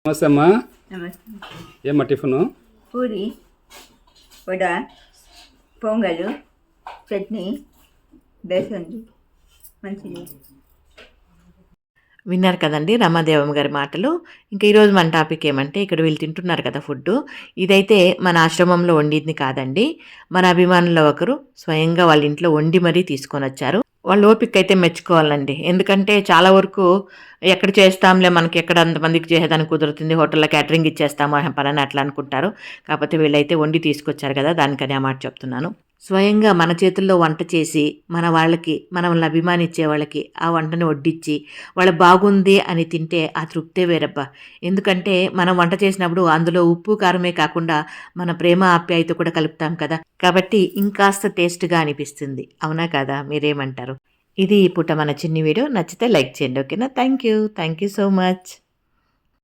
నమస్తే అమ్మా. నమస్తే. ఏమ్మా టిఫిను? పూరి, వడ, పొంగలు, చట్నీ, బేసంది, మంచిది. విన్నారు కదండి రమాదేవమ్మ గారి మాటలు. ఇంకా ఈరోజు మన టాపిక్ ఏమంటే, ఇక్కడ వీళ్ళు తింటున్నారు కదా ఫుడ్డు, ఇదైతే మన ఆశ్రమంలో వండింది కాదండి. మన అభిమానుల ఒకరు స్వయంగా వాళ్ళ ఇంట్లో వండి మరీ తీసుకొని వచ్చారు. వాళ్ళ ఓపిక అయితే మెచ్చుకోవాలండి. ఎందుకంటే చాలా వరకు ఎక్కడ చేస్తాంలే, మనకి ఎక్కడ అంతమందికి చేసేదానికి కుదురుతుంది, హోటల్లో క్యాటరింగ్ ఇచ్చేస్తాము పని అట్లా అనుకుంటారు. కాకపోతే వీళ్ళైతే వండి తీసుకొచ్చారు కదా, దానికని ఆ మాట చెప్తున్నాను. స్వయంగా మన చేతుల్లో వంట చేసి మన వాళ్ళకి, మనల్ని అభిమానించే వాళ్ళకి ఆ వంటని వడ్డించి వాళ్ళ బాగుంది అని తింటే ఆ తృప్తే వేరబ్బా. ఎందుకంటే మనం వంట చేసినప్పుడు అందులో ఉప్పు కారమే కాకుండా మన ప్రేమ ఆప్యాయత కూడా కలుపుతాం కదా, కాబట్టి ఇంకాస్త టేస్ట్గా అనిపిస్తుంది. అవునా కదా, మీరేమంటారు? ఇది ఈ పూట మన చిన్ని వీడియో. నచ్చితే లైక్ చేయండి, ఓకేనా? Thank you so much.